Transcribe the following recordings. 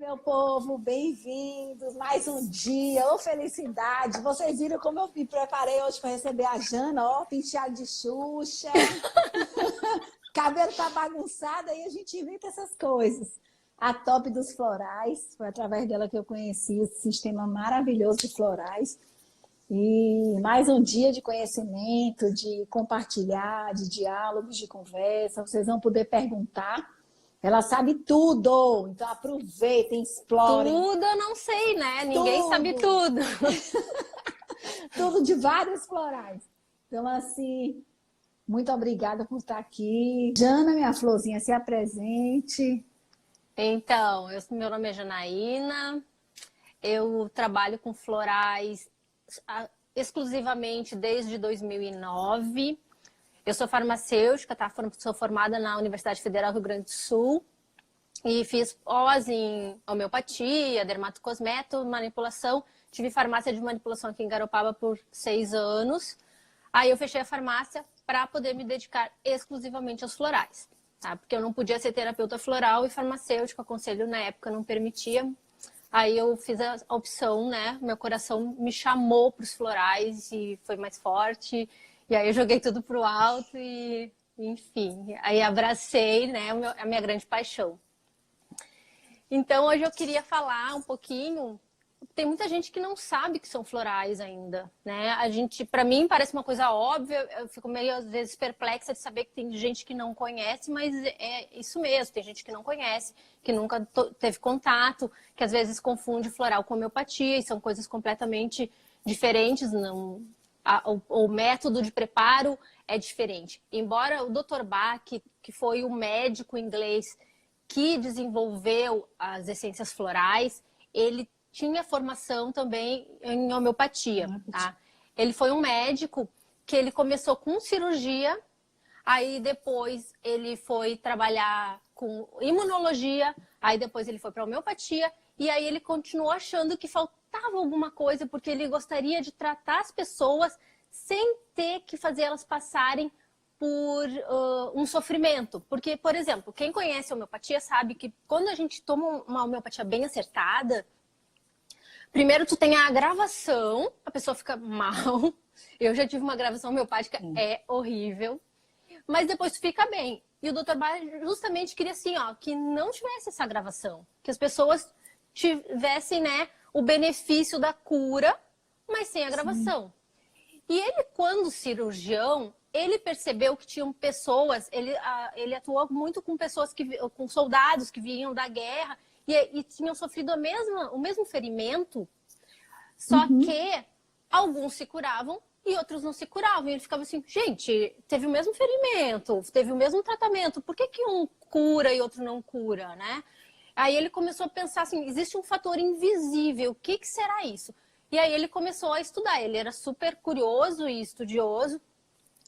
Meu povo, bem-vindos. Mais um dia, ô felicidade. Vocês viram como eu me preparei hoje para receber a Jana, ó, penteado de Xuxa. Cabelo tá bagunçado, aí a gente inventa essas coisas. A Top dos Florais, foi através dela que eu conheci esse sistema maravilhoso de florais. E mais um dia de conhecimento, de compartilhar, de diálogos, de conversa. Vocês vão poder perguntar. Ela sabe tudo, então aproveitem, explorem. Tudo eu não sei, né? Ninguém Tudo. sabe tudo. Tudo de vários florais. Então, assim, muito obrigada por estar aqui. Jana, minha florzinha, se apresente. Então, meu nome é Janaína, eu trabalho com florais exclusivamente desde 2009. Eu sou farmacêutica, tá? Sou formada na Universidade Federal do Rio Grande do Sul e fiz pós em homeopatia, dermatocosmeto, manipulação. Tive farmácia de manipulação aqui em Garopaba por 6 anos. Aí eu fechei a farmácia para poder me dedicar exclusivamente aos florais, tá? Porque eu não podia ser terapeuta floral e farmacêutica, o conselho na época não permitia. Aí eu fiz a opção, né? Meu coração me chamou para os florais e foi mais forte. E aí eu joguei tudo pro alto e, enfim, aí abracei, né, a minha grande paixão. Então hoje eu queria falar um pouquinho. Tem muita gente que não sabe que são florais ainda, né? Para mim parece uma coisa óbvia, eu fico meio às vezes perplexa de saber que tem gente que não conhece, mas é isso mesmo, tem gente que não conhece, que nunca teve contato, que às vezes confunde floral com homeopatia, e são coisas completamente diferentes, não. O método de preparo é diferente. Embora o Dr. Bach, que foi o médico inglês que desenvolveu as essências florais, ele tinha formação também em homeopatia, tá? Ele foi um médico que ele começou com cirurgia, aí depois ele foi trabalhar com imunologia, aí depois ele foi para homeopatia, e aí ele continuou achando que faltava alguma coisa, porque ele gostaria de tratar as pessoas sem ter que fazer elas passarem por um sofrimento. Porque, por exemplo, quem conhece a homeopatia sabe que quando a gente toma uma homeopatia bem acertada, primeiro tu tem a agravação, a pessoa fica mal. Eu já tive uma agravação homeopática, é horrível. Mas depois tu fica bem. E o Dr. Bach justamente queria assim, ó, que não tivesse essa agravação. Que as pessoas tivessem, né, o benefício da cura, mas sem agravação. Sim. E ele, quando cirurgião, ele percebeu que tinham pessoas, ele atuou muito com pessoas, com soldados que vinham da guerra e tinham sofrido o mesmo ferimento, só que alguns se curavam e outros não se curavam. E ele ficava assim, gente, teve o mesmo ferimento, teve o mesmo tratamento, por que que um cura e outro não cura, né? Aí ele começou a pensar assim, existe um fator invisível, o que que será isso? E aí ele começou a estudar, ele era super curioso e estudioso.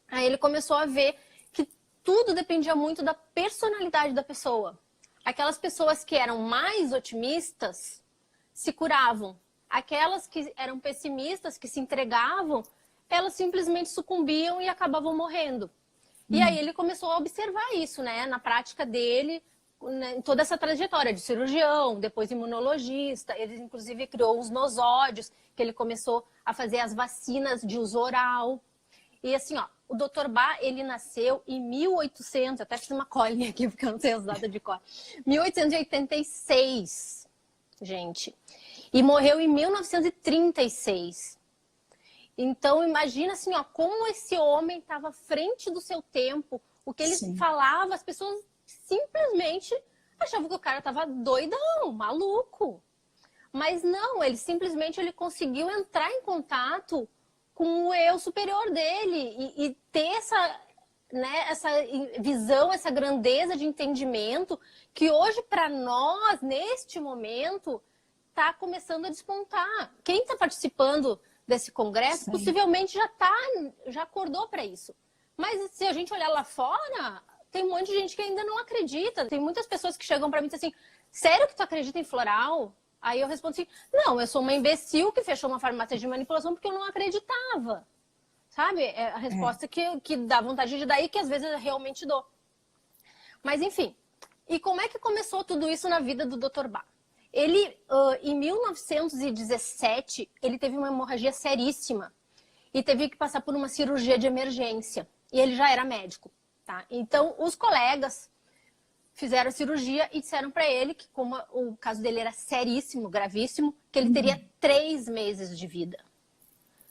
Aí ele começou a ver que tudo dependia muito da personalidade da pessoa. Aquelas pessoas que eram mais otimistas se curavam. Aquelas que eram pessimistas, que se entregavam, elas simplesmente sucumbiam e acabavam morrendo. E aí ele começou a observar isso, né, na prática dele, em toda essa trajetória de cirurgião, depois imunologista. Ele inclusive criou os nosódios, que ele começou a fazer as vacinas de uso oral. E assim, ó, o Dr. Bach, ele nasceu em 1800, até fiz uma colinha aqui, porque eu não sei as datas de cor. 1886, gente. E morreu em 1936. Então, imagina assim, ó, como esse homem estava à frente do seu tempo, o que ele falava, as pessoas simplesmente achavam que o cara estava doidão, maluco. Mas não, ele simplesmente conseguiu entrar em contato com o eu superior dele e ter essa, né, essa visão, essa grandeza de entendimento que hoje para nós, neste momento, está começando a despontar. Quem está participando desse congresso possivelmente já acordou para isso. Mas se a gente olhar lá fora, tem um monte de gente que ainda não acredita. Tem muitas pessoas que chegam para mim e dizem assim, sério que tu acredita em floral? Aí eu respondo assim, não, eu sou uma imbecil que fechou uma farmácia de manipulação porque eu não acreditava. Sabe? É a resposta que dá vontade de dar e que às vezes eu realmente dou. Mas enfim, e como é que começou tudo isso na vida do Dr. Bach? Ele, em 1917, ele teve uma hemorragia seríssima e teve que passar por uma cirurgia de emergência. E ele já era médico, tá? Então, os colegas fizeram a cirurgia e disseram para ele que, como o caso dele era seríssimo, gravíssimo, que ele teria 3 meses de vida.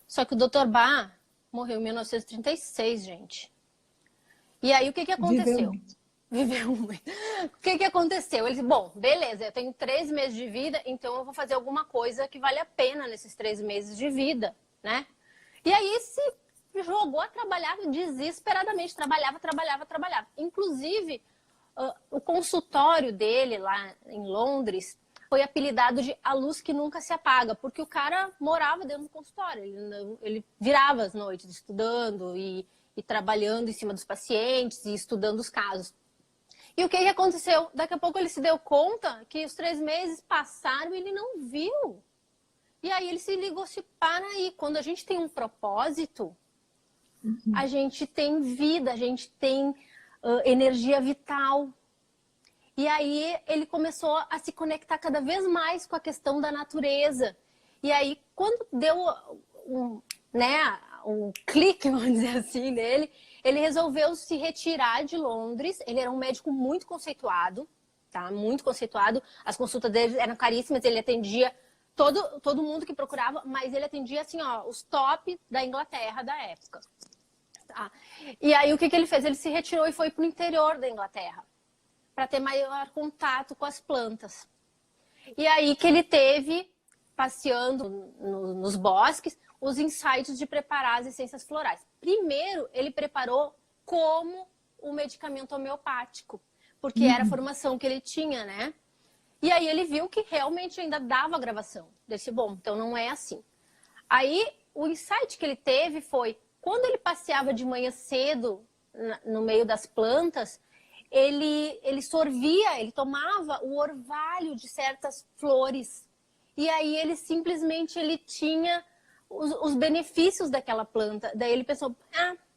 Só que o Dr. Bach morreu em 1936, gente. E aí, o que aconteceu? Viveu muito. O que aconteceu? Ele disse, bom, beleza, eu tenho 3 meses de vida, então eu vou fazer alguma coisa que vale a pena nesses 3 meses de vida, né? E aí se jogou a trabalhar desesperadamente, trabalhava. Inclusive, o consultório dele lá em Londres foi apelidado de A Luz que Nunca se Apaga, porque o cara morava dentro do consultório, ele virava as noites estudando e trabalhando em cima dos pacientes e estudando os casos. E o que aconteceu? Daqui a pouco ele se deu conta que os 3 meses passaram e ele não viu. E aí ele se ligou, se para aí. Quando a gente tem um propósito, a gente tem vida, a gente tem energia vital. E aí ele começou a se conectar cada vez mais com a questão da natureza. E aí, quando deu um clique, vamos dizer assim, nele, ele resolveu se retirar de Londres. Ele era um médico muito conceituado, tá? Muito conceituado. As consultas dele eram caríssimas, ele atendia todo mundo que procurava, mas ele atendia, assim, ó, os top da Inglaterra da época. Tá? E aí, o que ele fez? Ele se retirou e foi para o interior da Inglaterra, para ter maior contato com as plantas. E aí que ele teve, passeando nos bosques, os insights de preparar as essências florais. Primeiro, ele preparou como o medicamento homeopático, porque era a formação que ele tinha, né? E aí ele viu que realmente ainda dava gravação. Ele disse, bom, então não é assim. Aí o insight que ele teve foi, quando ele passeava de manhã cedo no meio das plantas, ele sorvia, ele tomava o orvalho de certas flores. E aí ele simplesmente tinha os benefícios daquela planta. Daí ele pensou,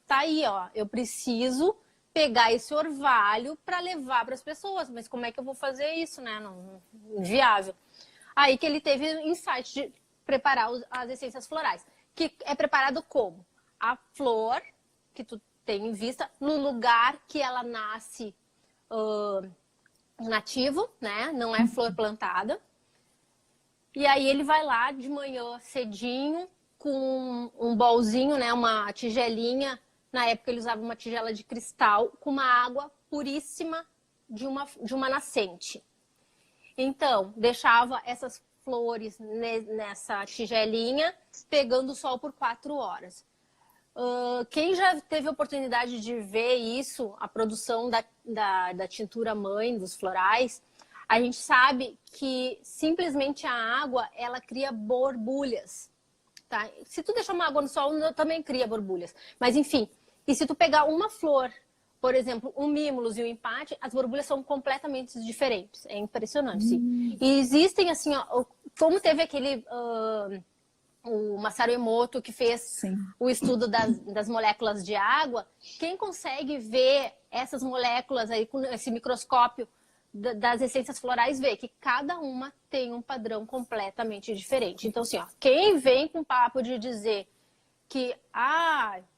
tá aí, ó, eu preciso pegar esse orvalho para levar para as pessoas, mas como é que eu vou fazer isso, né? Não, inviável. Aí que ele teve o insight de preparar as essências florais, que é preparado como? A flor, que tu tem em vista, no lugar que ela nasce nativo, né? Não é flor plantada. E aí ele vai lá de manhã cedinho, com um bolzinho, né? Uma tigelinha. Na época ele usava uma tigela de cristal com uma água puríssima de uma nascente. Então, deixava essas flores nessa tigelinha, pegando o sol por 4 horas. Quem já teve a oportunidade de ver isso, a produção da tintura mãe dos florais, a gente sabe que simplesmente a água, ela cria borbulhas. Tá? Se tu deixar uma água no sol, também cria borbulhas. Mas enfim, e se tu pegar uma flor, por exemplo, um mimulus e um empate, as borbulhas são completamente diferentes. É impressionante, sim. E existem, assim, ó, como teve aquele... o Masaru Emoto, que fez o estudo das moléculas de água, quem consegue ver essas moléculas aí com esse microscópio das essências florais, vê que cada uma tem um padrão completamente diferente. Então, assim, ó, quem vem com papo de dizer que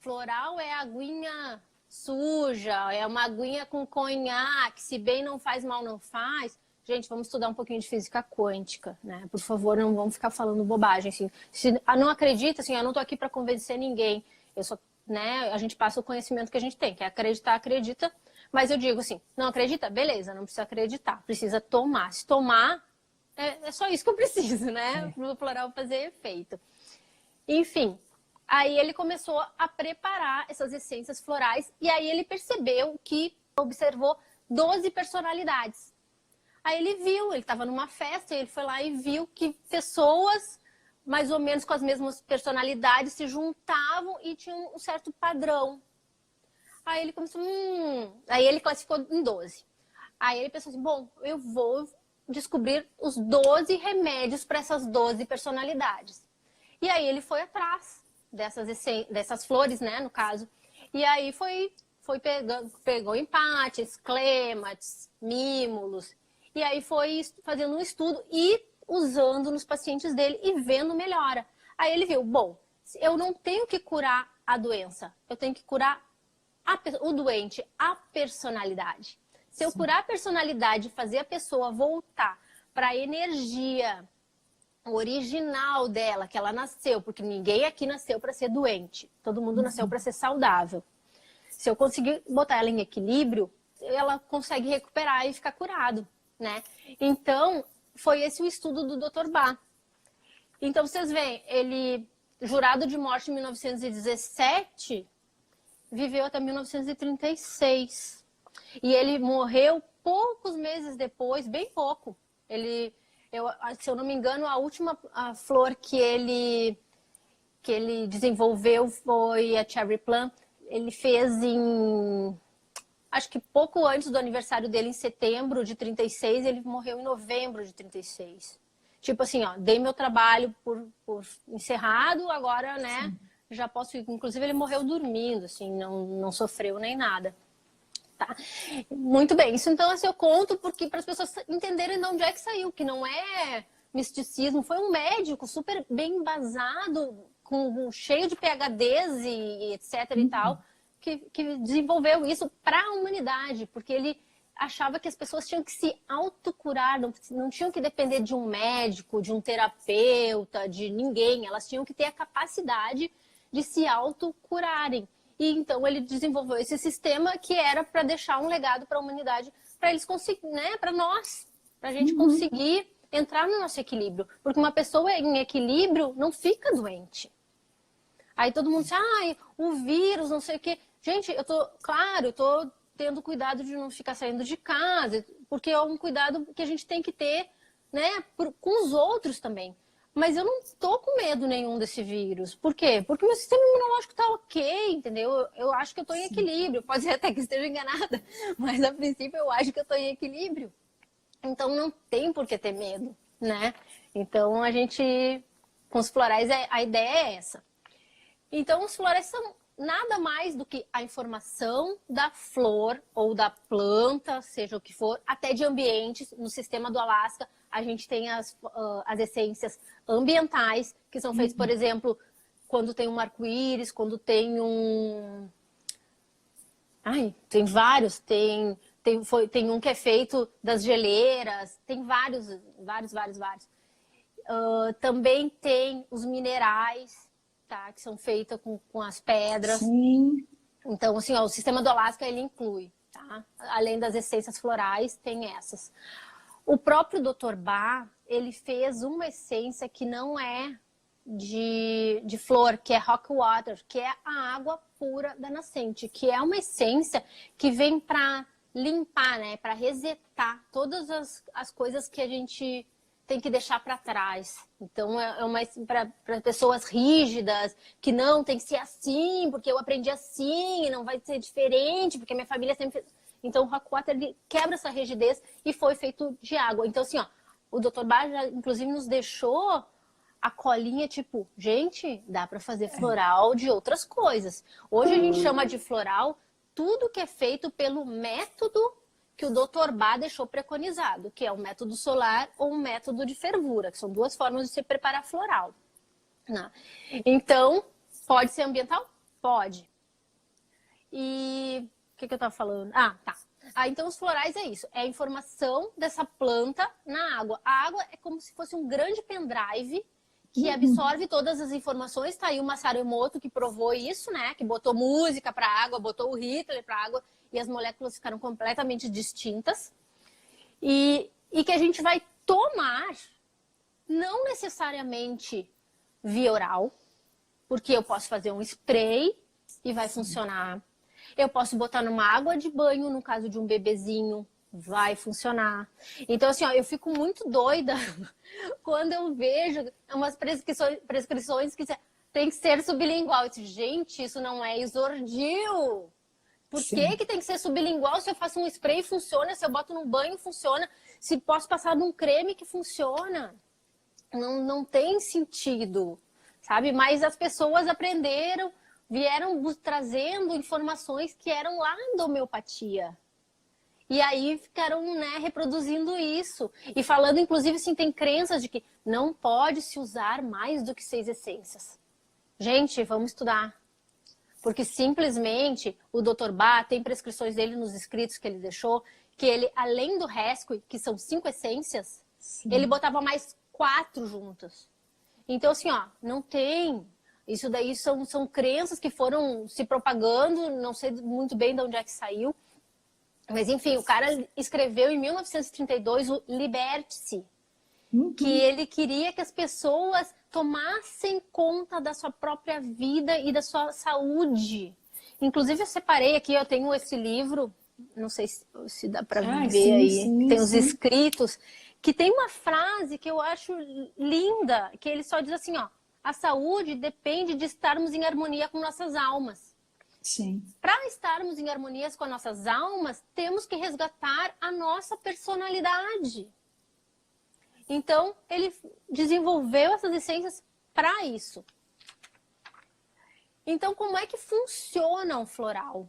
floral é aguinha suja, é uma aguinha com conhaque, se bem não faz, mal não faz... Gente, vamos estudar um pouquinho de física quântica, né? Por favor, não vamos ficar falando bobagem, assim. Se não acredita, assim, eu não tô aqui para convencer ninguém. Eu só, né, a gente passa o conhecimento que a gente tem. Quer acreditar, acredita. Mas eu digo assim, não acredita? Beleza, não precisa acreditar. Precisa tomar. Se tomar, é só isso que eu preciso, né? Para o floral fazer efeito. Enfim, aí ele começou a preparar essas essências florais e aí ele percebeu que observou 12 personalidades. Aí ele viu, ele estava numa festa, e ele foi lá e viu que pessoas mais ou menos com as mesmas personalidades se juntavam e tinham um certo padrão. Aí ele começou, Aí ele classificou em 12. Aí ele pensou assim, bom, eu vou descobrir os 12 remédios para essas 12 personalidades. E aí ele foi atrás dessas flores, né, no caso. E aí pegou empates, clêmates, mímulos. E aí foi fazendo um estudo e usando nos pacientes dele e vendo melhora. Aí ele viu, bom, eu não tenho que curar a doença, eu tenho que curar o doente, a personalidade. Se eu curar a personalidade e fazer a pessoa voltar para a energia original dela, que ela nasceu, porque ninguém aqui nasceu para ser doente, todo mundo nasceu para ser saudável. Se eu conseguir botar ela em equilíbrio, ela consegue recuperar e ficar curado, né? Então, foi esse o estudo do Dr. Bach. Então, vocês veem, ele, jurado de morte em 1917, viveu até 1936. E ele morreu poucos meses depois, bem pouco. Se eu não me engano, a última flor que ele desenvolveu foi a Cherry Plum. Ele fez acho que pouco antes do aniversário dele, em setembro de 36, ele morreu em novembro de 36. Tipo assim, ó, dei meu trabalho por encerrado, agora, né, sim, já posso ir. Inclusive, ele morreu dormindo, assim, não sofreu nem nada. Tá? Muito bem, isso então assim, eu conto porque para as pessoas entenderem de onde é que saiu, que não é misticismo, foi um médico super bem embasado, cheio de PhDs e etc e tal, que desenvolveu isso para a humanidade, porque ele achava que as pessoas tinham que se autocurar, não tinham que depender de um médico, de um terapeuta, de ninguém, elas tinham que ter a capacidade de se autocurarem. E então ele desenvolveu esse sistema que era para deixar um legado para a humanidade, para eles conseguirem, né, para nós, para a gente conseguir entrar no nosso equilíbrio. Porque uma pessoa em equilíbrio não fica doente. Aí todo mundo diz, o vírus, não sei o quê. Gente, eu tô tendo cuidado de não ficar saindo de casa, porque é um cuidado que a gente tem que ter, né, com os outros também. Mas eu não tô com medo nenhum desse vírus. Por quê? Porque meu sistema imunológico tá ok, entendeu? Eu acho que eu tô em equilíbrio. Pode ser até que esteja enganada, mas a princípio eu acho que eu tô em equilíbrio. Então não tem por que ter medo, né? Então a gente, com os florais, a ideia é essa. Então os florais são nada mais do que a informação da flor ou da planta, seja o que for, até de ambientes. No sistema do Alasca, a gente tem as essências ambientais, que são feitas, por exemplo, quando tem um arco-íris, quando tem um... tem vários, tem um que é feito das geleiras, tem vários. Também tem os minerais, tá? Que são feitos com as pedras. Sim. Então, assim, o sistema do Alasca, ele inclui, tá? Além das essências florais, tem essas. O próprio Dr. Bach, ele fez uma essência que não é de flor, que é rock water, que é a água pura da nascente, que é uma essência que vem para limpar, né? Para resetar todas as coisas que a gente tem que deixar para trás. Então, é uma para pessoas rígidas, que não tem que ser assim, porque eu aprendi assim, e não vai ser diferente, porque minha família sempre fez. Então, o rock water, ele quebra essa rigidez e foi feito de água. Então, assim, ó, o Dr. Bach já, inclusive, nos deixou a colinha, tipo, gente, dá para fazer floral de outras coisas. Hoje a gente chama de floral tudo que é feito pelo método que o Dr. Bach deixou preconizado, que é o método solar ou o método de fervura, que são duas formas de se preparar floral. Né? Então, pode ser ambiental? Pode. E o que eu estava falando? Tá. Então, os florais é isso. É a informação dessa planta na água. A água é como se fosse um grande pendrive que absorve todas as informações. Tá aí o Masaru Emoto que provou isso, né? Que botou música para a água, botou o Hitler para a água e as moléculas ficaram completamente distintas. E que a gente vai tomar, não necessariamente via oral, porque eu posso fazer um spray e vai funcionar. Eu posso botar numa água de banho, no caso de um bebezinho, vai funcionar. Então, assim, ó, eu fico muito doida quando eu vejo umas prescrições que tem que ser sublingual. Eu disse, gente, isso não é Isordil. Por que tem que ser sublingual se eu faço um spray funciona, se eu boto num banho funciona, se posso passar num creme que funciona? Não tem sentido, sabe? Mas as pessoas aprenderam, vieram trazendo informações que eram lá da homeopatia. E aí ficaram, né, reproduzindo isso. E falando, inclusive, assim, tem crenças de que não pode se usar mais do que 6 essências. Gente, vamos estudar. Porque simplesmente o Dr. Bach tem prescrições dele nos escritos que ele deixou, que ele, além do Rescue, que são 5 essências, Sim. ele botava mais 4 juntas. Então, assim, ó, não tem. Isso daí são crenças que foram se propagando, não sei muito bem de onde é que saiu. Mas, enfim, o cara escreveu em 1932 o Liberte-se, que ele queria que as pessoas tomassem conta da sua própria vida e da sua saúde. Inclusive, eu separei aqui, eu tenho esse livro, não sei se dá para ver sim, aí, sim, tem os sim. escritos, que tem uma frase que eu acho linda, que ele só diz assim, ó, a saúde depende de estarmos em harmonia com nossas almas. Sim. Para estarmos em harmonia com as nossas almas, temos que resgatar a nossa personalidade. Então, ele desenvolveu essas essências para isso. Então, como é que funciona o floral?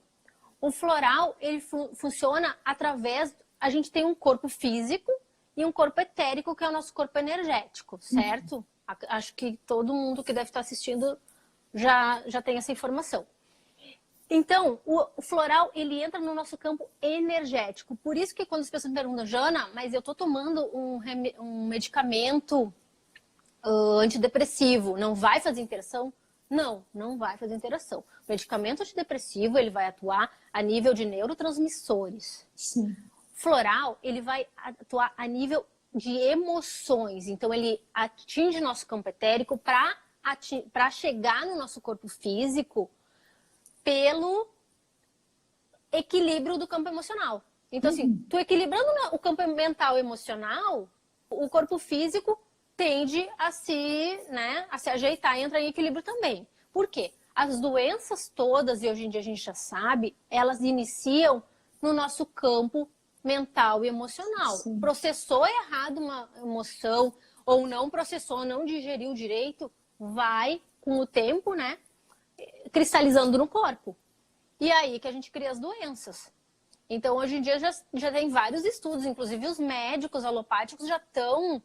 O floral, ele funciona através... A gente tem um corpo físico e um corpo etérico, que é o nosso corpo energético, certo? Acho que todo mundo que deve estar assistindo já tem essa informação. Então, o floral, ele entra no nosso campo energético. Por isso que quando as pessoas me perguntam, Jana, mas eu tô tomando um medicamento antidepressivo, não vai fazer interação? Não, não vai fazer interação. O medicamento antidepressivo, ele vai atuar a nível de neurotransmissores. Sim. Floral, ele vai atuar a nível de emoções. Então, ele atinge nosso campo etérico para chegar no nosso corpo físico pelo equilíbrio do campo emocional. Então, assim, tu equilibrando o campo mental e emocional, o corpo físico tende a se ajeitar e entrar em equilíbrio também. Por quê? As doenças todas, e hoje em dia a gente já sabe, elas iniciam no nosso campo mental e emocional. Sim. Processou errado uma emoção, ou não processou, não digeriu direito, vai, com o tempo, né, cristalizando no corpo. E aí que a gente cria as doenças. Então, hoje em dia já tem vários estudos, inclusive os médicos alopáticos já estão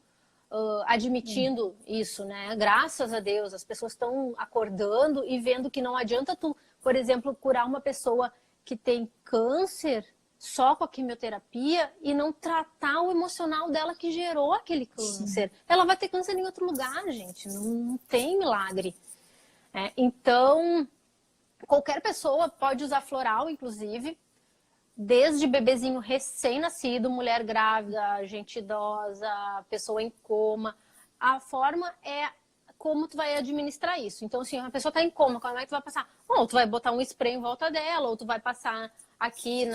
admitindo isso, né? Graças a Deus, as pessoas estão acordando e vendo que não adianta tu, por exemplo, curar uma pessoa que tem câncer só com a quimioterapia e não tratar o emocional dela que gerou aquele câncer. Sim. Ela vai ter câncer em outro lugar, gente. Não tem milagre. Então, qualquer pessoa pode usar floral, inclusive, desde bebezinho recém-nascido, mulher grávida, gente idosa, pessoa em coma. A forma é como tu vai administrar isso. Então, assim, a pessoa tá em coma, como é que tu vai passar? Ou tu vai botar um spray em volta dela, ou tu vai passar aqui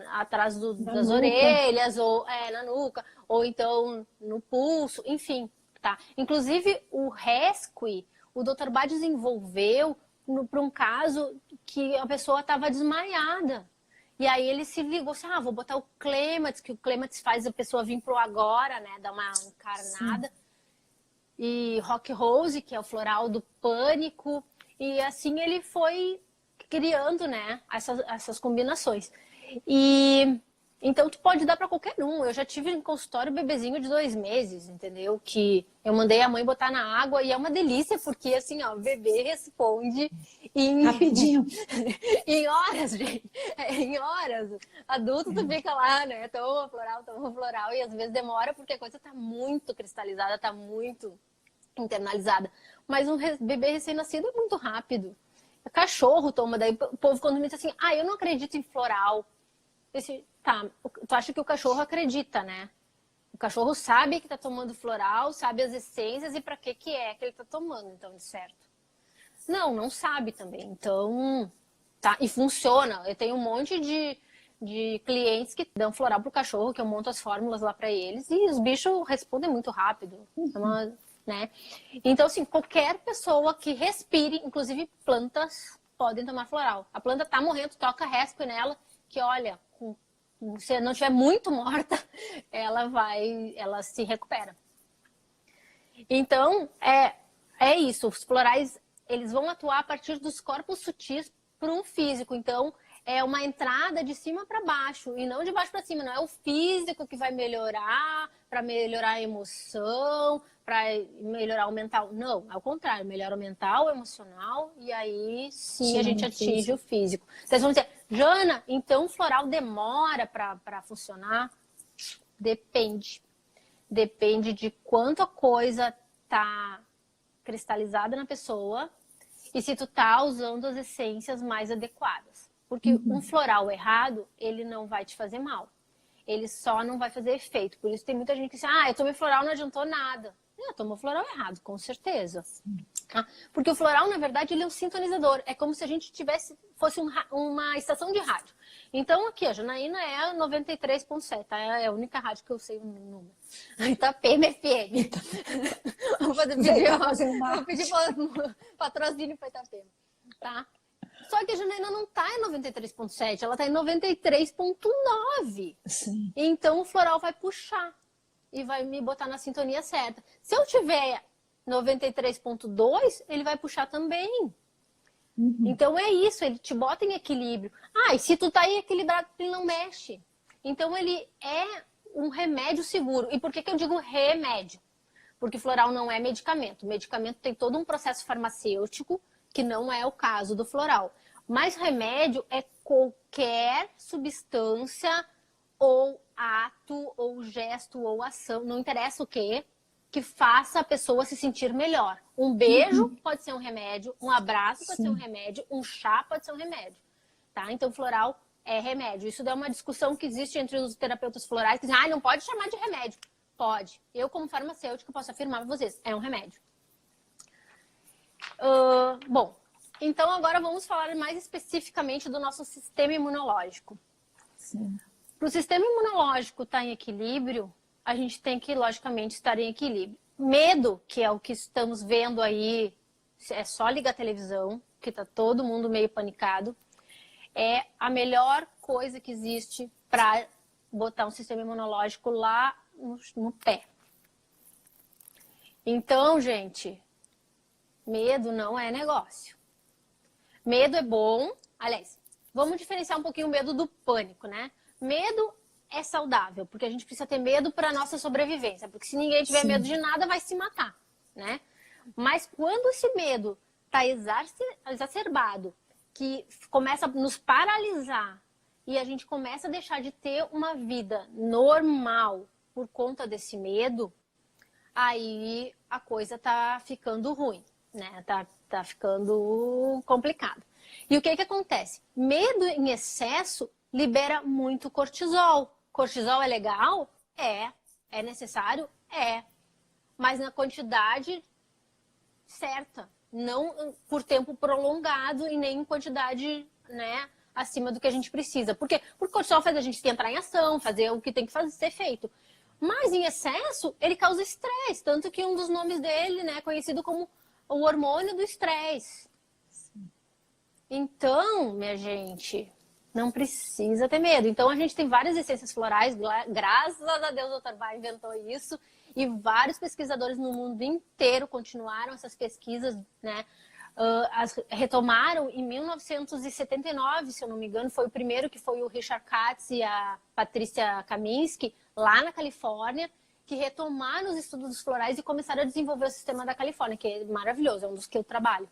atrás das orelhas, ou na nuca, ou então no pulso, enfim, tá? Inclusive, o Rescue, o Dr. Bach desenvolveu para um caso que a pessoa estava desmaiada. E aí ele se ligou assim, vou botar o clêmatis, que o clêmatis faz a pessoa vir pro agora, né? Dar uma encarnada. Sim. E Rock Rose, que é o floral do pânico. E assim ele foi criando, né? Essas combinações. E então tu pode dar para qualquer um. Eu já tive em consultório bebezinho de 2 meses, entendeu? Que eu mandei a mãe botar na água e é uma delícia, porque assim, ó, o bebê responde rapidinho. Em horas, gente. Em horas. Adulto tu fica lá, né? Toma floral, e às vezes demora porque a coisa tá muito cristalizada, tá muito internalizada. Mas um bebê recém-nascido é muito rápido. O cachorro toma, daí o povo quando me diz assim, eu não acredito em floral. Tá, tu acha que o cachorro acredita, né? O cachorro sabe que tá tomando floral, sabe as essências e pra que é que ele tá tomando, então, de certo. Não sabe também. Então, tá, e funciona. Eu tenho um monte de clientes que dão floral pro cachorro, que eu monto as fórmulas lá pra eles, e os bichos respondem muito rápido. Né? Então, assim, qualquer pessoa que respire, inclusive plantas, podem tomar floral. A planta tá morrendo, toca Rescue nela, que olha, se não estiver muito morta, ela se recupera. Então, é isso. Os florais, eles vão atuar a partir dos corpos sutis para um físico. Então, é uma entrada de cima para baixo e não de baixo para cima. Não é o físico que vai melhorar para melhorar a emoção, para melhorar o mental. Não, ao contrário, melhora o mental, o emocional e aí sim a gente atinge o físico. Vocês vão dizer, Jana, então o floral demora para funcionar? Depende. Depende de quanto a coisa tá cristalizada na pessoa e se tu tá usando as essências mais adequadas. Porque um floral errado, ele não vai te fazer mal. Ele só não vai fazer efeito. Por isso tem muita gente que diz, eu tomei floral, não adiantou nada. Tomou floral errado, com certeza. Porque o floral, na verdade, ele é um sintonizador. É como se a gente fosse uma estação de rádio. Então, aqui, a Janaína é a 93.7, tá? É a única rádio que eu sei o número. Itapema FM. Vou pedir patrocínio para Itapema, tá? Só que a Janaína não tá em 93.7, ela tá em 93.9. Então, o floral vai puxar e vai me botar na sintonia certa. Se eu tiver 93.2, ele vai puxar também. Então é isso, ele te bota em equilíbrio. E se tu tá aí equilibrado, ele não mexe. Então ele é um remédio seguro. E por que eu digo remédio? Porque floral não é medicamento. O medicamento tem todo um processo farmacêutico, que não é o caso do floral. Mas remédio é qualquer substância ou ato, ou gesto, ou ação, não interessa o quê, que faça a pessoa se sentir melhor. Um beijo pode ser um remédio, um abraço pode ser um remédio, um chá pode ser um remédio. Tá? Então, floral é remédio. Isso é uma discussão que existe entre os terapeutas florais, que dizem, não pode chamar de remédio. Pode. Eu, como farmacêutica, posso afirmar para vocês, é um remédio. Bom, então agora vamos falar mais especificamente do nosso sistema imunológico. Para o sistema imunológico estar em equilíbrio, a gente tem que, logicamente, estar em equilíbrio. Medo, que é o que estamos vendo aí, é só ligar a televisão, que está todo mundo meio panicado, é a melhor coisa que existe para botar um sistema imunológico lá no pé. Então, gente, medo não é negócio. Medo é bom. Aliás, vamos diferenciar um pouquinho o medo do pânico, né? Medo é saudável, porque a gente precisa ter medo para a nossa sobrevivência. Porque se ninguém tiver medo de nada, vai se matar, né? Mas quando esse medo está exacerbado, que começa a nos paralisar e a gente começa a deixar de ter uma vida normal por conta desse medo, aí a coisa tá ficando ruim, né? Tá ficando complicado. E o que acontece? Medo em excesso libera muito cortisol. Cortisol é legal? É necessário? Mas na quantidade certa, não por tempo prolongado e nem em quantidade, né, acima do que a gente precisa. Por quê? Porque o cortisol faz a gente entrar em ação, fazer o que tem que ser feito. Mas em excesso, ele causa estresse, tanto que um dos nomes dele, né, é conhecido como o hormônio do estresse. Então, minha gente, não precisa ter medo. Então, a gente tem várias essências florais, graças a Deus o Dr. Bach inventou isso, e vários pesquisadores no mundo inteiro continuaram essas pesquisas, né? Retomaram em 1979, se eu não me engano, foi o primeiro, que foi o Richard Katz e a Patrícia Kaminsky, lá na Califórnia, que retomaram os estudos dos florais e começaram a desenvolver o sistema da Califórnia, que é maravilhoso, é um dos que eu trabalho.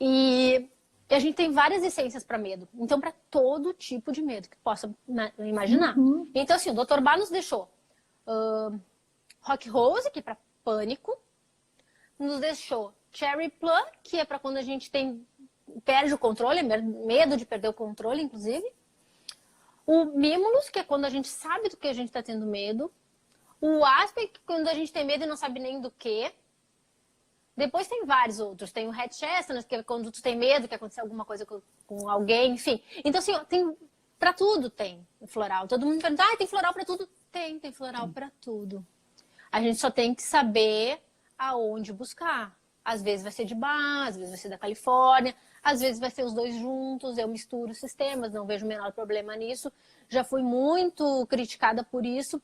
E a gente tem várias essências para medo. Então, para todo tipo de medo que possa imaginar. Então, assim, o Dr. Bach nos deixou Rock Rose, que é para pânico. Nos deixou Cherry Plum, que é para quando a gente perde o controle, medo de perder o controle, inclusive. O Mimulus, que é quando a gente sabe do que a gente está tendo medo. O Aspen, que é quando a gente tem medo e não sabe nem do que. Depois tem vários outros. Tem o Red Chestnut, que é quando tu tem medo que acontecer alguma coisa com alguém, enfim. Então, assim, tem para tudo tem floral. Todo mundo pergunta, tem floral para tudo? Tem floral para tudo. A gente só tem que saber aonde buscar. Às vezes vai ser de Bach, às vezes vai ser da Califórnia, às vezes vai ser os dois juntos, eu misturo sistemas, não vejo o menor problema nisso. Já fui muito criticada por isso,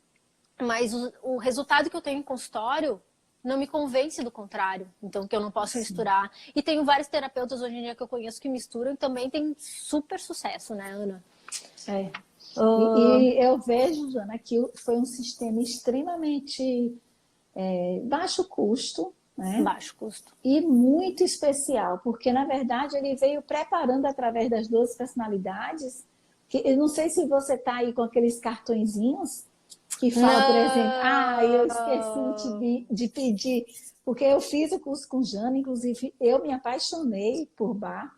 mas o resultado que eu tenho em consultório não me convence do contrário. Então, que eu não posso misturar. E tenho vários terapeutas hoje em dia que eu conheço que misturam e também tem super sucesso, né, Ana? É. E eu vejo, Jana, que foi um sistema extremamente baixo custo, né? Baixo custo. E muito especial, porque na verdade ele veio preparando através das 12 personalidades. Que, eu não sei se você está aí com aqueles cartõezinhos que fala, por exemplo, eu esqueci de pedir, porque eu fiz o curso com Jana, inclusive eu me apaixonei por Bach.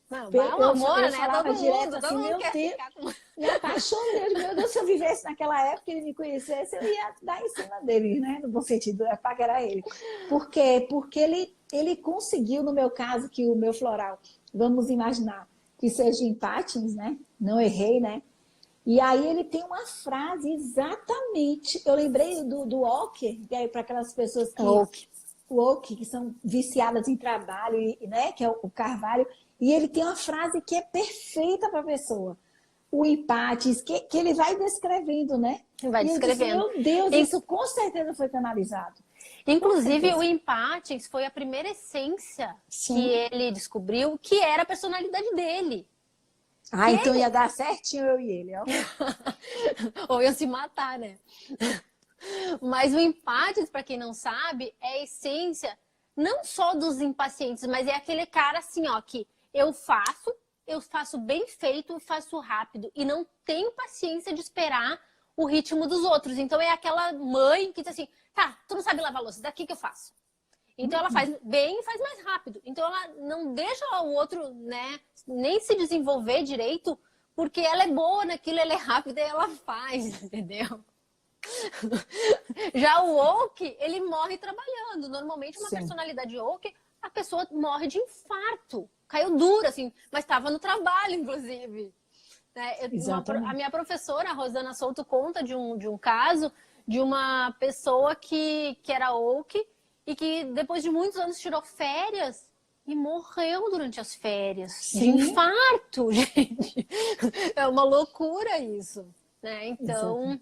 Não, é um amor, Eu né? falava direto assim, Todo mundo meu quer Deus, ficar com... me apaixonei, meu Deus, se eu vivesse naquela época, ele me conhecesse, eu ia dar em cima dele, né? No bom sentido, é pagar ele. Por quê? Porque ele conseguiu, no meu caso, que o meu floral, vamos imaginar, que seja em patins, né? Não errei, né? E aí ele tem uma frase exatamente, eu lembrei do Walker, que é para aquelas pessoas que são viciadas em trabalho, né? Que é o Carvalho, e ele tem uma frase que é perfeita para a pessoa. O empate, que ele vai descrevendo, né? Vai descrevendo. Meu Deus, isso com certeza foi canalizado. Inclusive, o empate foi a primeira essência que ele descobriu, que era a personalidade dele. Então ia dar certinho eu e ele, ó. Ou iam se matar, né? Mas o empate, para quem não sabe, é a essência não só dos impacientes, mas é aquele cara assim, ó, que eu faço bem feito e faço rápido. E não tenho paciência de esperar o ritmo dos outros. Então é aquela mãe que diz assim, tá, tu não sabe lavar louça, daqui que eu faço. Então ela faz bem e faz mais rápido. Então ela não deixa o outro, né, nem se desenvolver direito, porque ela é boa naquilo, ela é rápida e ela faz, entendeu? Já o woke, ele morre trabalhando. Normalmente uma personalidade woke, a pessoa morre de infarto. Caiu duro, assim, mas estava no trabalho, inclusive. A minha professora, a Rosana Souto, conta de um caso de uma pessoa que era woke e que depois de muitos anos tirou férias e morreu durante as férias. De infarto, gente. É uma loucura isso, né? Então,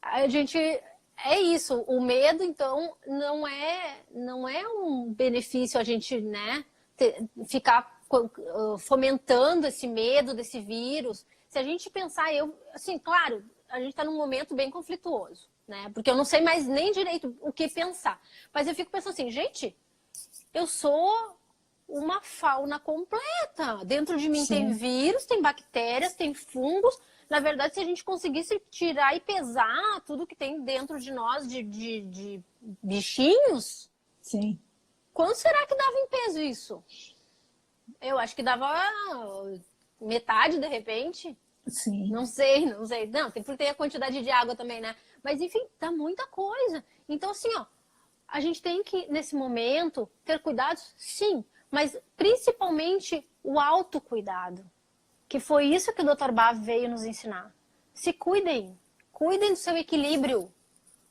a gente... É isso. O medo, então, não é um benefício a gente, né, ficar fomentando esse medo desse vírus. Se a gente pensar, assim, claro, a gente está num momento bem conflituoso, né? Porque eu não sei mais nem direito o que pensar. Mas eu fico pensando assim, gente, eu sou uma fauna completa. Dentro de mim tem vírus, tem bactérias, tem fungos. Na verdade, se a gente conseguisse tirar e pesar tudo que tem dentro de nós de bichinhos, quanto será que dava em peso isso? Eu acho que dava metade, de repente. Não sei. Não, porque tem a quantidade de água também, né? Mas, enfim, dá muita coisa. Então, assim, ó, a gente tem que, nesse momento, ter cuidados, sim. Mas, principalmente, o autocuidado. Que foi isso que o Dr. Bá veio nos ensinar. Se cuidem. Cuidem do seu equilíbrio.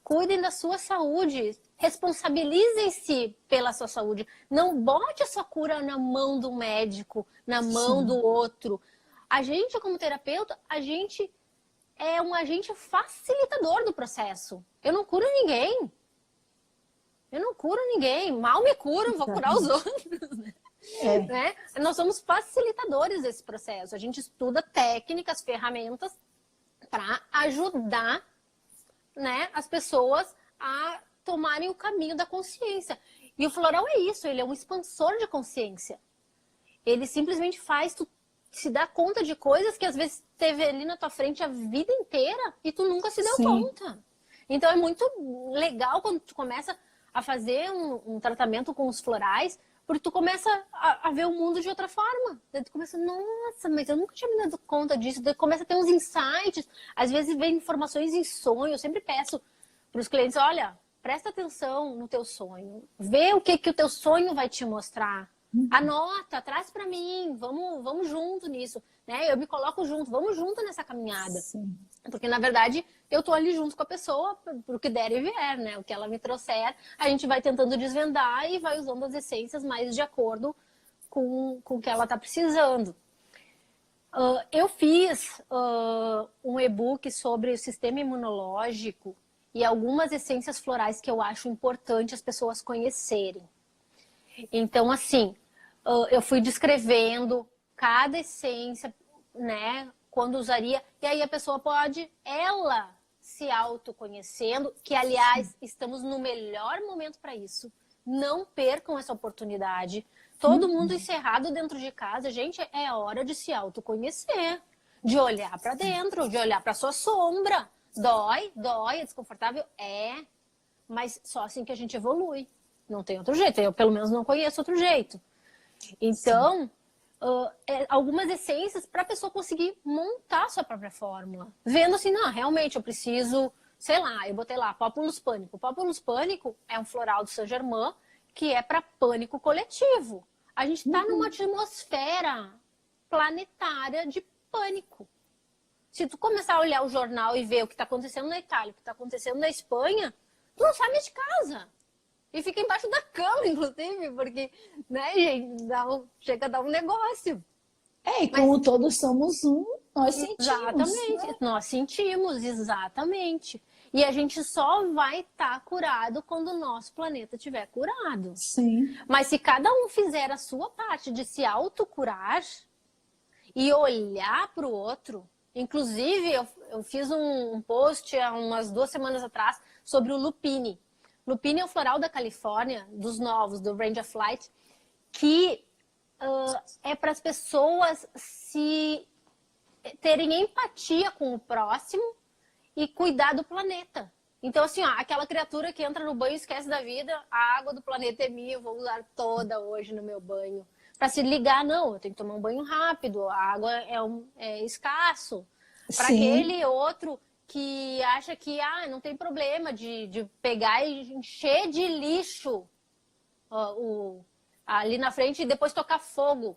Cuidem da sua saúde. Responsabilizem-se pela sua saúde. Não bote a sua cura na mão do médico, na mão do outro. A gente, como terapeuta, a gente é um agente facilitador do processo. Eu não curo ninguém. Mal me curam, vou curar os outros. Né? Nós somos facilitadores desse processo. A gente estuda técnicas, ferramentas para ajudar, né, as pessoas a tomarem o caminho da consciência. E o floral é isso, ele é um expansor de consciência. Ele simplesmente faz tu se dar conta de coisas que às vezes teve ali na tua frente a vida inteira e tu nunca se deu conta. Então é muito legal quando tu começa a fazer um tratamento com os florais, porque tu começa a ver o mundo de outra forma. Daí tu começa, nossa, mas eu nunca tinha me dado conta disso. Daí tu começa a ter uns insights. Às vezes vem informações em sonho. Eu sempre peço para os clientes, olha, presta atenção no teu sonho. Vê o que o teu sonho vai te mostrar. Anota, traz para mim. Vamos junto nisso. Né? Eu me coloco junto. Vamos junto nessa caminhada. Porque, na verdade, eu tô ali junto com a pessoa pro que der e vier, né? O que ela me trouxer, a gente vai tentando desvendar e vai usando as essências mais de acordo com o que ela tá precisando. Eu fiz um e-book sobre o sistema imunológico e algumas essências florais que eu acho importante as pessoas conhecerem. Então, assim, eu fui descrevendo cada essência, né, quando usaria, e aí a pessoa pode, ela se autoconhecendo, que, aliás, estamos no melhor momento para isso. Não percam essa oportunidade. Todo mundo encerrado dentro de casa, gente, é hora de se autoconhecer, de olhar para dentro, de olhar para sua sombra. Dói, é desconfortável, mas só assim que a gente evolui. Não tem outro jeito, eu pelo menos não conheço outro jeito. Então, algumas essências para a pessoa conseguir montar a sua própria fórmula. Vendo assim, não, realmente eu preciso, sei lá, eu botei lá, Populus Pânico. Populus Pânico é um floral do Saint-Germain que é para pânico coletivo. A gente está numa atmosfera planetária de pânico. Se tu começar a olhar o jornal e ver o que está acontecendo na Itália, o que está acontecendo na Espanha, tu não sai mais de casa. E fica embaixo da cama, inclusive, porque, né, gente, chega a dar um negócio. E como todos somos um, nós sentimos. Exatamente, né? nós sentimos, exatamente. E a gente só vai estar curado quando o nosso planeta estiver curado. Sim. Mas se cada um fizer a sua parte de se autocurar e olhar para o outro, inclusive eu fiz um post há umas 2 semanas atrás sobre o Lupini. Lupini é o floral da Califórnia, dos novos, do Range of Light, que é para as pessoas se terem empatia com o próximo e cuidar do planeta. Então, assim, ó, aquela criatura que entra no banho e esquece da vida, a água do planeta é minha, eu vou usar toda hoje no meu banho. Para se ligar, não, eu tenho que tomar um banho rápido, a água é escasso. Para aquele outro que acha que não tem problema de pegar e encher de lixo ali na frente e depois tocar fogo.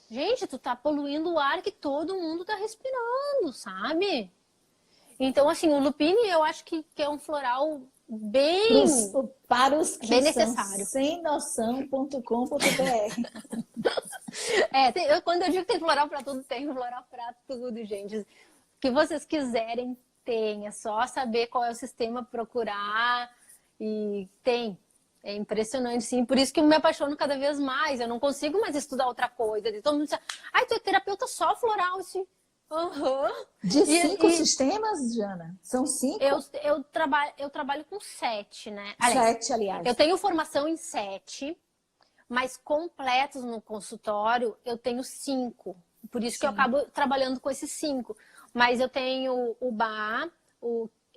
Gente, tu tá poluindo o ar que todo mundo tá respirando, sabe? Então, assim, o Lupini eu acho que é um floral bem... Para os que bem são necessário. semnoção.com.br. Quando eu digo que tem floral para tudo, tem floral para tudo, gente. O que vocês quiserem, tem. É só saber qual é o sistema, procurar. E tem. É impressionante, sim. Por isso que eu me apaixono cada vez mais. Eu não consigo mais estudar outra coisa. Todo mundo diz, tu é terapeuta só floral, assim. De 5 sistemas, Jana? São 5? Eu trabalho com 7, né? 7, aliás. Eu tenho formação em 7, mas completos no consultório eu tenho 5. Por isso que eu acabo trabalhando com esses 5. Mas eu tenho o Bach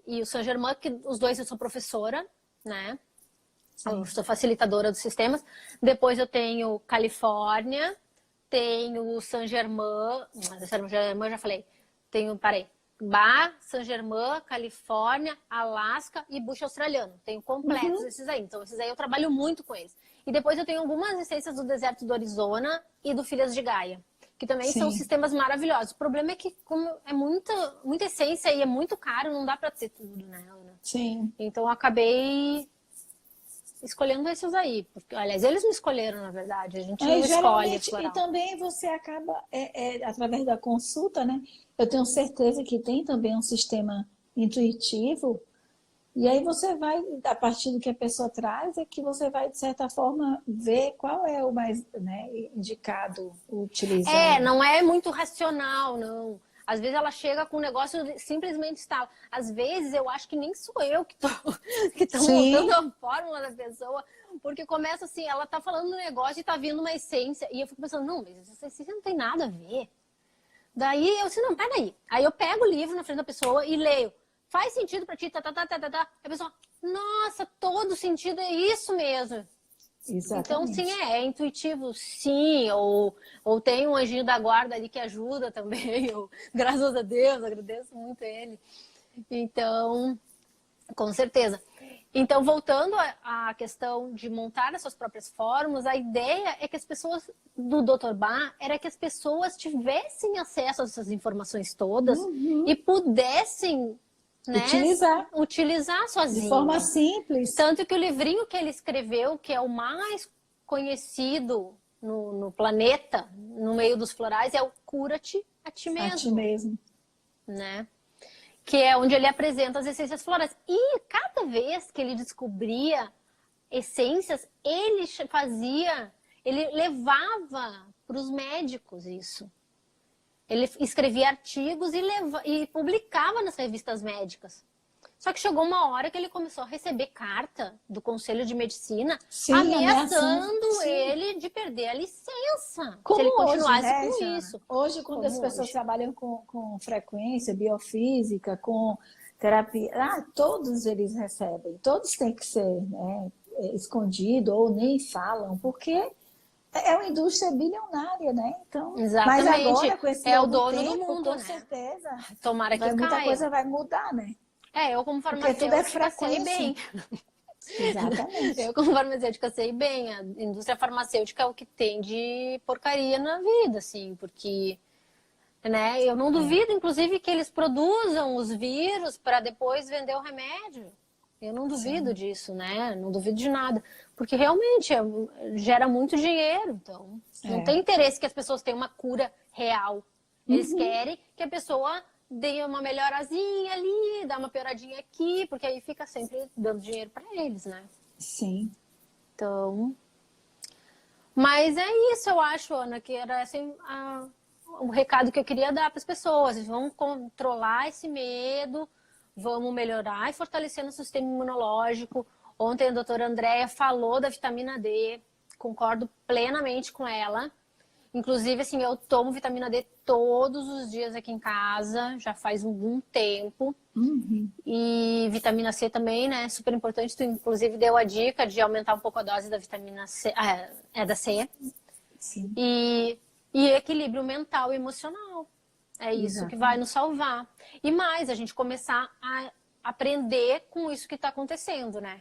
e o Saint-Germain, que os dois eu sou professora, né? Eu sou facilitadora dos sistemas. Depois eu tenho Califórnia, tenho o Saint-Germain, Saint-Germain já falei. Bach, Saint-Germain, Califórnia, Alasca e bucho australiano. Tenho completos esses aí. Então, esses aí eu trabalho muito com eles. E depois eu tenho algumas essências do deserto do Arizona e do Filhas de Gaia, que também são sistemas maravilhosos. O problema é que, como é muita essência e é muito caro, não dá para ter tudo, né, Ana? Sim. Então, eu acabei escolhendo esses aí. Porque, aliás, eles me escolheram, na verdade. A gente não escolhe floral. E também você acaba, através da consulta, né? Eu tenho certeza que tem também um sistema intuitivo. E aí você vai, a partir do que a pessoa traz, é que você vai, de certa forma, ver qual é o mais, né, indicado, utilizar. Não é muito racional, não. Às vezes ela chega com um negócio simplesmente está. Às vezes eu acho que nem sou eu que tô montando a fórmula da pessoa, porque começa assim, ela tá falando um negócio e tá vindo uma essência, e eu fico pensando, não, mas essa essência não tem nada a ver. Daí eu disse, não, peraí. Aí eu pego o livro na frente da pessoa e leio. Faz sentido pra ti, tá. A pessoa, nossa, todo sentido é isso mesmo. Exatamente. Então, sim, é intuitivo, sim, ou tem um anjinho da guarda ali que ajuda também, graças a Deus, agradeço muito ele. Então, com certeza. Então, voltando à questão de montar as suas próprias fórmulas, a ideia é que as pessoas, do Dr. Bach, era que as pessoas tivessem acesso a essas informações todas e pudessem, né, utilizar sozinho. De forma simples. Tanto que o livrinho que ele escreveu, que é o mais conhecido no planeta, no meio dos florais, é o Cura-te a ti mesmo. A ti mesmo. Né? que é onde ele apresenta as essências florais. E cada vez que ele descobria essências, ele levava para os médicos isso. Ele escrevia artigos e publicava nas revistas médicas. Só que chegou uma hora que ele começou a receber carta do Conselho de Medicina, Sim, ameaçando sim, ele de perder a licença, como se ele hoje, continuasse né, com Jana? isso. Hoje, quando Como as pessoas hoje. trabalham com frequência, biofísica, com terapia, todos eles recebem, todos têm que ser, né, escondido ou nem falam, porque é uma indústria bilionária, né? Então, mas Exatamente. agora, com esse É o novo dono tempo, do mundo, com né? certeza, Tomara que muita caia. coisa vai mudar, né? Eu como Porque tudo é farmacêutica sei frequência. bem. Exatamente. Eu como farmacêutica sei bem. A indústria farmacêutica é o que tem de porcaria na vida, assim, porque, né? Eu não duvido, inclusive, que eles produzam os vírus para depois vender o remédio. Eu não duvido disso, né? Não duvido de nada. Porque realmente gera muito dinheiro. Então, não tem interesse que as pessoas tenham uma cura real. Eles querem que a pessoa dê uma melhorazinha ali, dá uma pioradinha aqui, porque aí fica sempre dando dinheiro para eles, né? Sim. Então. Mas é isso, eu acho, Ana, que era assim, o recado que eu queria dar para as pessoas. Vamos controlar esse medo. Vamos melhorar e fortalecer nosso sistema imunológico. Ontem a doutora Andréia falou da vitamina D, concordo plenamente com ela. Inclusive, assim, eu tomo vitamina D todos os dias aqui em casa, já faz algum tempo. E vitamina C também, né? Super importante. Tu, inclusive, deu a dica de aumentar um pouco a dose da vitamina C, da C. Sim. E equilíbrio mental e emocional. É isso que vai nos salvar. E mais, a gente começar a aprender com isso que está acontecendo, né?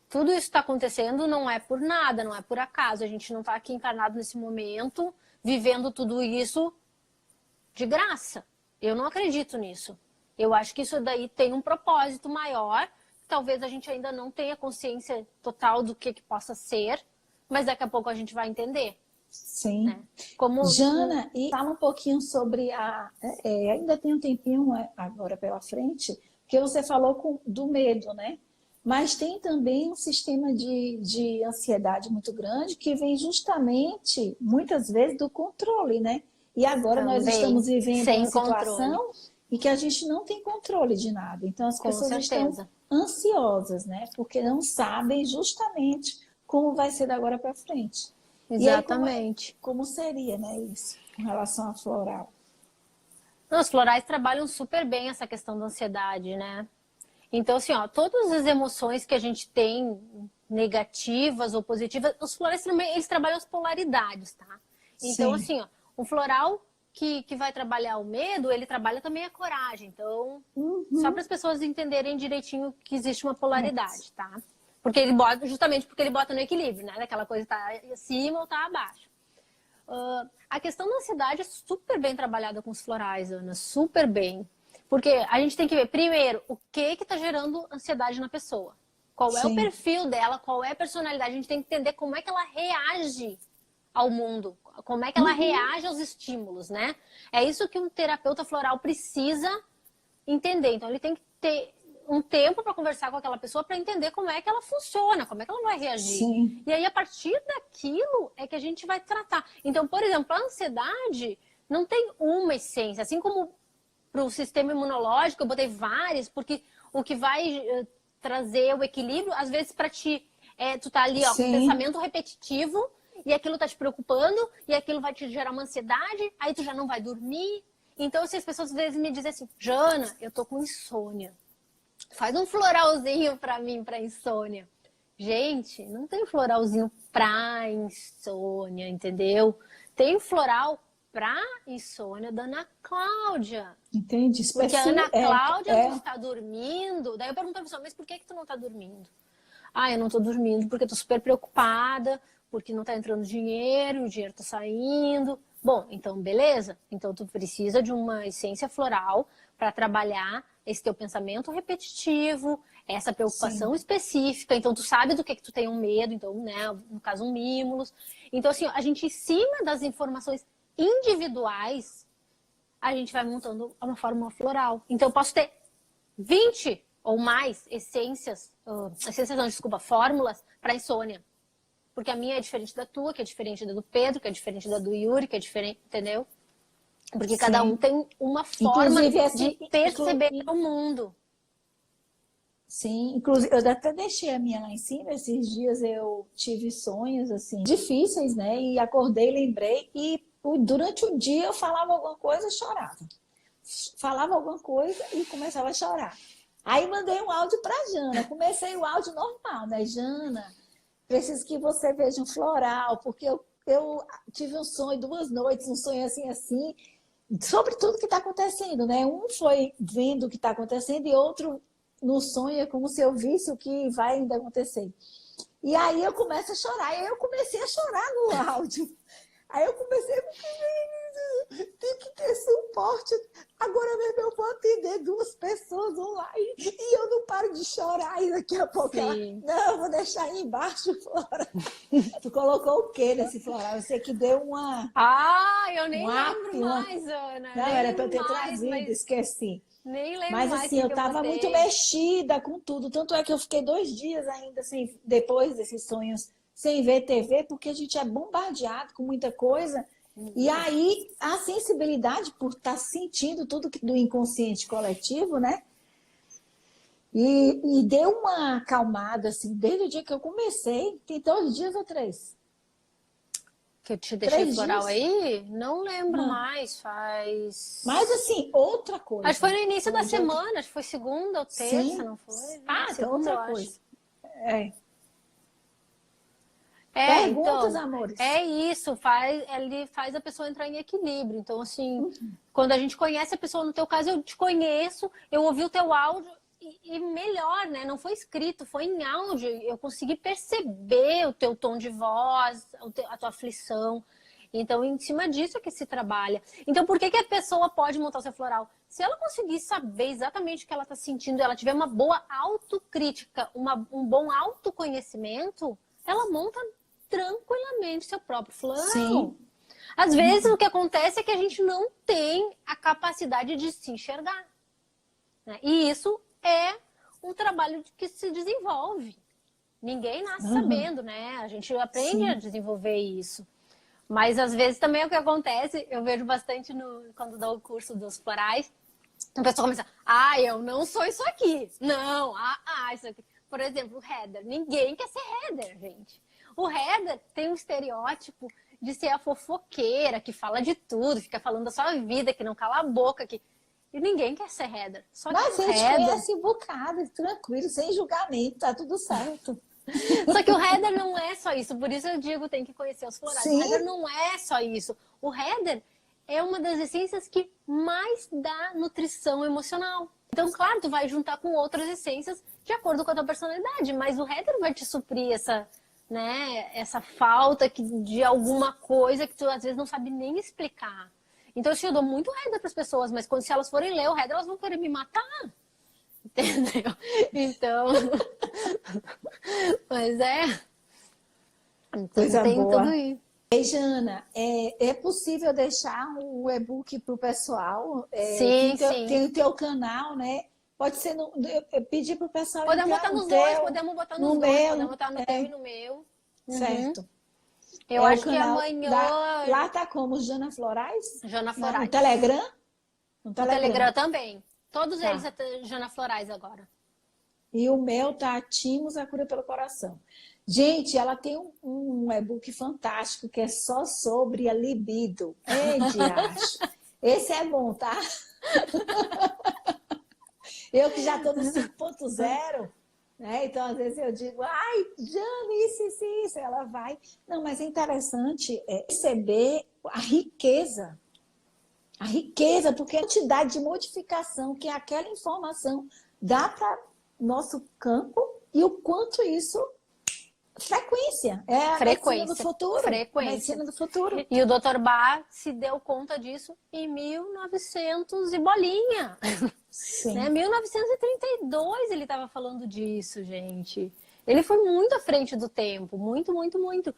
Tudo isso está acontecendo não é por nada, não é por acaso. A gente não está aqui encarnado nesse momento, vivendo tudo isso de graça. Eu não acredito nisso. Eu acho que isso daí tem um propósito maior. Talvez a gente ainda não tenha consciência total do que possa ser, mas daqui a pouco a gente vai entender. Sim. Né? Como... Jana, e fala um pouquinho sobre ainda tem um tempinho agora pela frente, que você falou do medo, né? Mas tem também um sistema de ansiedade muito grande que vem justamente, muitas vezes, do controle, né? E agora nós estamos vivendo uma situação em que a gente não tem controle de nada. Então as pessoas estão ansiosas, né? Porque não sabem justamente como vai ser da agora para frente. Exatamente. E aí, como seria, né, isso, com relação à floral? Os florais trabalham super bem essa questão da ansiedade, né? Então, assim, todas as emoções que a gente tem, negativas ou positivas, os florais também, eles trabalham as polaridades, tá? Então, assim, um floral que vai trabalhar o medo, ele trabalha também a coragem. Então, só para as pessoas entenderem direitinho que existe uma polaridade, tá? Porque justamente porque ele bota no equilíbrio, né? Aquela coisa tá acima ou tá abaixo. A questão da ansiedade é super bem trabalhada com os florais, Ana, super bem. Porque a gente tem que ver, primeiro, o que está gerando ansiedade na pessoa. Qual é o perfil dela, qual é a personalidade. A gente tem que entender como é que ela reage ao mundo, como é que ela reage aos estímulos, né? É isso que um terapeuta floral precisa entender. Então, ele tem que ter um tempo para conversar com aquela pessoa para entender como é que ela funciona, como é que ela vai reagir. E aí, a partir daquilo, é que a gente vai tratar. Então, por exemplo, a ansiedade não tem uma essência. Assim como para o sistema imunológico, eu botei várias, porque o que vai trazer o equilíbrio, às vezes, para ti, tu tá ali, com um pensamento repetitivo, e aquilo tá te preocupando, e aquilo vai te gerar uma ansiedade, aí tu já não vai dormir. Então, assim, as pessoas às vezes me dizem assim, Jana, eu tô com insônia. Faz um floralzinho pra mim, pra insônia. Gente, não tem floralzinho pra insônia, entendeu? Tem floral pra insônia da Ana Cláudia. Entendi. Porque a Ana Cláudia não está dormindo. Daí eu pergunto pra pessoa, mas por que tu não tá dormindo? Eu não tô dormindo porque eu tô super preocupada, porque não tá entrando dinheiro, o dinheiro tá saindo. Bom, então beleza. Então tu precisa de uma essência floral para trabalhar esse teu pensamento repetitivo, essa preocupação específica. Então tu sabe do que tu tem um medo, então, né, no caso um mímulos. Então assim, a gente em cima das informações individuais, a gente vai montando uma fórmula floral. Então, eu posso ter 20 ou mais fórmulas para insônia. Porque a minha é diferente da tua, que é diferente da do Pedro, que é diferente da do Yuri, que é diferente, entendeu? Porque cada um tem uma forma assim, de perceber o mundo. Sim, inclusive eu até deixei a minha lá em cima. Esses dias eu tive sonhos assim difíceis, né? E acordei, lembrei e durante o dia eu falava alguma coisa e chorava. Falava alguma coisa e começava a chorar. Aí mandei um áudio para Jana. Comecei o áudio normal, né? Jana, preciso que você veja um floral, porque eu tive um sonho, 2 noites, um sonho assim, sobre tudo que está acontecendo, né? Um foi vendo o que está acontecendo e outro no sonho é como se eu visse o que vai ainda acontecer. E aí eu começo a chorar. E aí eu comecei a chorar no áudio. Aí eu comecei tem que ter suporte. Agora mesmo eu vou atender 2 pessoas online e eu não paro de chorar. E daqui a pouco ela, não, eu vou deixar aí embaixo, Flora. Tu colocou o que nesse floral? Eu sei que deu uma... Eu nem lembro mais, Ana. Não, era para eu ter trazido, esqueci. Nem lembro mas mais assim, eu estava muito mexida com tudo. Tanto é que eu fiquei 2 dias ainda, depois desses sonhos, sem ver TV, porque a gente é bombardeado com muita coisa. E aí, a sensibilidade por estar sentindo tudo do inconsciente coletivo, né? E deu uma acalmada, assim, desde o dia que eu comecei. Tem 2 dias ou 3? Que eu te deixei floral aí? Não lembro mais, faz... Mas assim, outra coisa. Acho que foi no início da semana, acho que foi segunda ou terça, não foi? Então outra coisa. Perguntas, então, amores. É isso, ele faz a pessoa entrar em equilíbrio. Então, assim, quando a gente conhece a pessoa, no teu caso, eu te conheço, eu ouvi o teu áudio e melhor, né? Não foi escrito, foi em áudio. Eu consegui perceber o teu tom de voz, a tua aflição. Então, em cima disso é que se trabalha. Então, por que a pessoa pode montar o seu floral? Se ela conseguir saber exatamente o que ela está sentindo, ela tiver uma boa autocrítica, um bom autoconhecimento, ela monta tranquilamente seu próprio floral. Sim. Às vezes o que acontece é que a gente não tem a capacidade de se enxergar, né? E isso é um trabalho que se desenvolve. Ninguém nasce sabendo, né? A gente aprende a desenvolver isso. Mas às vezes também é o que acontece, eu vejo bastante quando dou o curso dos florais, a pessoa começa, eu não sou isso aqui. Não, isso aqui. Por exemplo, o header. Ninguém quer ser header, gente. O header tem um estereótipo de ser a fofoqueira, que fala de tudo, fica falando da sua vida, que não cala a boca. E ninguém quer ser header. Mas a gente conhece um bocado, tranquilo, sem julgamento, tá tudo certo. Só que o header não é só isso. Por isso eu digo, tem que conhecer os florais. Sim. O header não é só isso. O header é uma das essências que mais dá nutrição emocional. Então, claro, tu vai juntar com outras essências de acordo com a tua personalidade, mas o header vai te suprir essa falta de alguma coisa que tu às vezes não sabe nem explicar. Então, eu dou muito header para as pessoas, mas se elas forem ler o header, elas vão querer me matar. Entendeu? Então, mas então, coisa tem boa. tudo isso. Ei, Jana, é possível deixar o e-book para o pessoal? Sim. Tem o teu canal, né? Pode ser, eu pedi para o pessoal podemos botar nos dois, podemos botar nos dois, podemos botar no teu e no meu. Certo. Eu acho que amanhã... Lá tá como? Jana Florais? Jana Florais. No Telegram? No Telegram também. Todos eles é Jana Florais agora. E o meu tá Timos, a cura pelo coração. Gente, ela tem um e-book fantástico que é só sobre a libido. Diacho. Esse é bom, tá? Eu que já estou no 5.0, né? Então, às vezes eu digo, Jana, isso. Ela vai. Não, mas é interessante perceber a riqueza. A riqueza, porque a quantidade de modificação que aquela informação dá para nosso campo e o quanto isso... Frequência. É a medicina do futuro. Medicina do futuro. E o Dr. Bach se deu conta disso em 1900 e bolinha. Sim. Né? 1932 ele estava falando disso, gente. Ele foi muito à frente do tempo. Muito, muito, muito.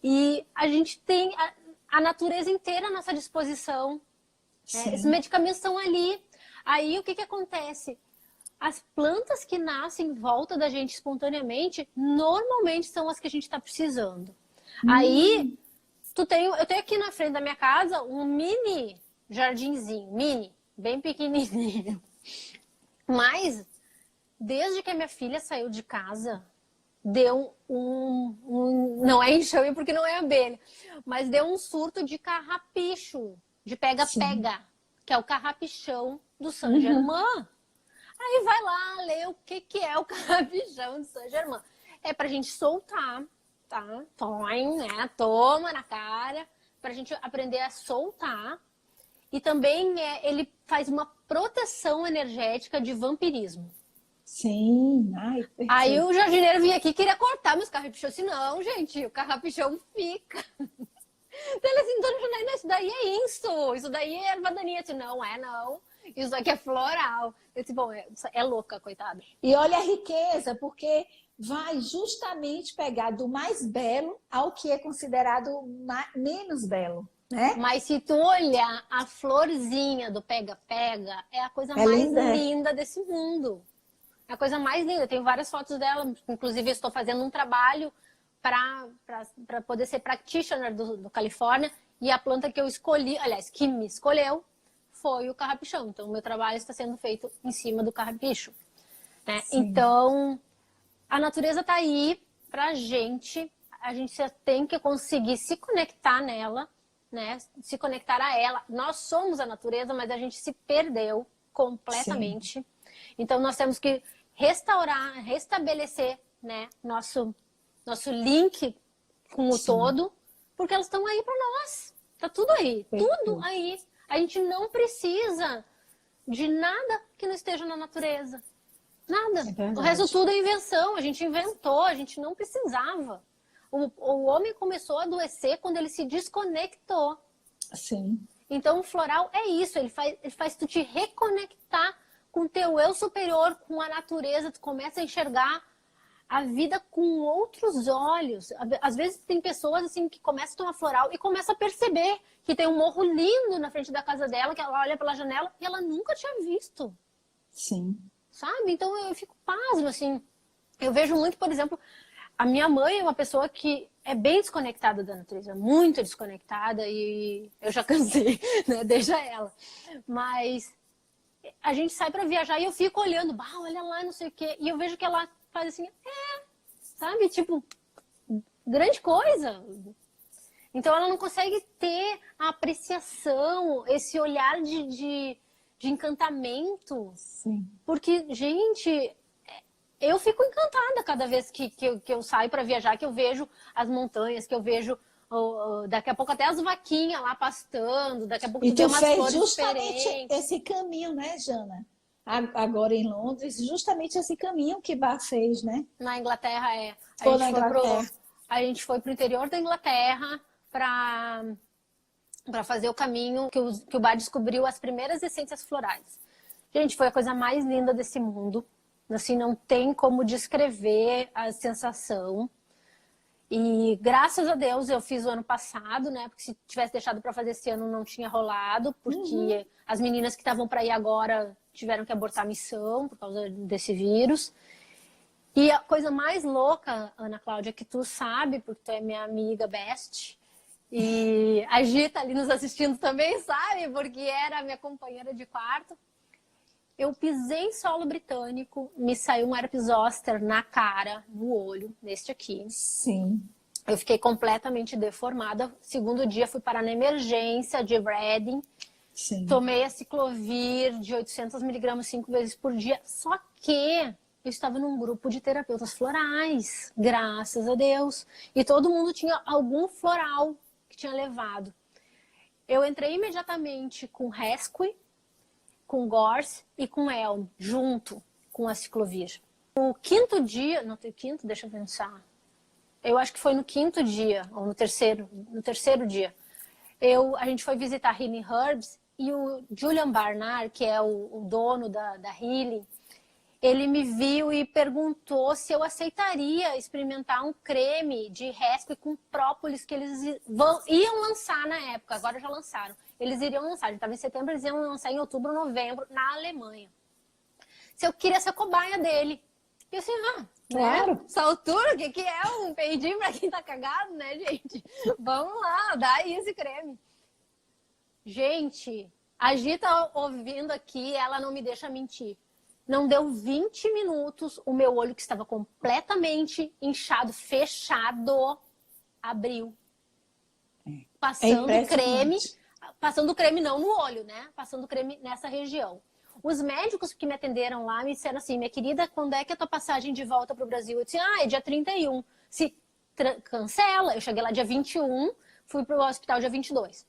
E a gente tem a natureza inteira à nossa disposição. Esses medicamentos estão ali. Aí o que acontece? As plantas que nascem em volta da gente espontaneamente, normalmente são as que a gente está precisando. Aí, eu tenho aqui na frente da minha casa um mini jardinzinho, bem pequenininho. Mas, desde que a minha filha saiu de casa, deu não é enxame porque não é abelha, mas deu um surto de carrapicho, de pega-pega, que é o carrapichão do Saint-Germain. Aí vai lá ler o que é o carrapichão do Saint-Germain. É pra gente soltar, tá? Toma na cara, pra gente aprender a soltar. E também ele faz uma proteção energética de vampirismo. Sim. Ai, perfeito. Aí o jardineiro vinha aqui e queria cortar meus carrapichões. Assim, não, gente, o carrapichão fica. Então ele assim, dona Janaína, isso daí é isso daí é erva daninha. Eu disse, não, isso aqui é floral. Eu disse, bom, é louca, coitada. E olha a riqueza, porque vai justamente pegar do mais belo ao que é considerado menos belo, né? Mas se tu olhar a florzinha do pega-pega, é a coisa mais linda desse mundo. É a coisa mais linda. Eu tenho várias fotos dela. Inclusive, eu estou fazendo um trabalho para poder ser practitioner do Califórnia. E a planta que eu escolhi, aliás, que me escolheu, foi o carrapichão. Então, o meu trabalho está sendo feito em cima do carrapicho. Né? Então, a natureza está aí para a gente só tem que conseguir se conectar nela, né? Se conectar a ela. Nós somos a natureza, mas a gente se perdeu completamente. Então, nós temos que restaurar, restabelecer, né, nosso link com o todo, porque elas estão aí para nós. Tá tudo aí, tudo aí. A gente não precisa de nada que não esteja na natureza. Nada. O resto tudo é invenção. A gente inventou, a gente não precisava. O homem começou a adoecer quando ele se desconectou. Sim. Então, o floral é isso. Ele faz tu te reconectar com o teu eu superior, com a natureza. Tu começa a enxergar a vida com outros olhos. Às vezes tem pessoas assim que começam a tomar floral e começam a perceber que tem um morro lindo na frente da casa dela, que ela olha pela janela e ela nunca tinha visto. Sim. Sabe? Então eu fico pasmo, assim. Eu vejo muito, por exemplo, a minha mãe é uma pessoa que é bem desconectada da natureza, muito desconectada, e eu já cansei, né? Deixa ela. Mas a gente sai para viajar e eu fico olhando, olha lá, não sei o quê. E eu vejo que ela faz assim, sabe? Tipo, grande coisa. Então ela não consegue ter a apreciação, esse olhar de encantamento. Sim. Porque, gente, eu fico encantada cada vez que eu saio para viajar, que eu vejo as montanhas, que eu vejo daqui a pouco até as vaquinhas lá pastando, daqui a pouco e tu umas fez flores justamente diferentes. esse caminho, né, Jana? Agora em Londres, justamente esse caminho que Bach fez, né? Na Inglaterra, a gente foi pro interior da Inglaterra para fazer o caminho que o Bach descobriu as primeiras essências florais. Gente, foi a coisa mais linda desse mundo. Assim, não tem como descrever a sensação. E graças a Deus eu fiz o ano passado, né? Porque se tivesse deixado para fazer esse ano não tinha rolado, porque as meninas que estavam para ir agora tiveram que abortar a missão por causa desse vírus. E a coisa mais louca, Ana Cláudia, que tu sabe, porque tu é minha amiga best, e a Gi tá ali nos assistindo também, sabe? Porque era a minha companheira de quarto. Eu pisei em solo britânico, me saiu um herpes zoster na cara, no olho, neste aqui. Sim. Eu fiquei completamente deformada. Segundo dia, fui parar na emergência de Reading. Sim. Tomei a ciclovir de 800 miligramas 5 vezes por dia. Só que eu estava num grupo de terapeutas florais, graças a Deus. E todo mundo tinha algum floral que tinha levado. Eu entrei imediatamente com Rescue, com Gorse e com Elm, junto com a ciclovir. No quinto dia, não tem quinto, deixa eu pensar. Eu acho que foi no quinto dia, ou no terceiro dia. A gente foi visitar Healing Herbs e o Julian Barnard, que é o dono da Healing, ele me viu e perguntou se eu aceitaria experimentar um creme de Rescue com própolis que eles iam lançar na época, agora já lançaram. eles iriam lançar. A gente estava em setembro, eles iam lançar em outubro, novembro, na Alemanha. Se eu queria ser cobaia dele. E assim, Claro. né? Essa altura, o que é um peidinho pra quem tá cagado, né, gente? Vamos lá, dá aí esse creme. Gente, a Gi tá ouvindo aqui, ela não me deixa mentir. Não deu 20 minutos, o meu olho que estava completamente inchado, fechado, abriu. Passando creme, passando creme não no olho, né? Passando creme nessa região. Os médicos que me atenderam lá me disseram assim, minha querida, quando é que é a tua passagem de volta para o Brasil? Eu disse, é dia 31. Se cancela, eu cheguei lá dia 21, fui para o hospital dia 22.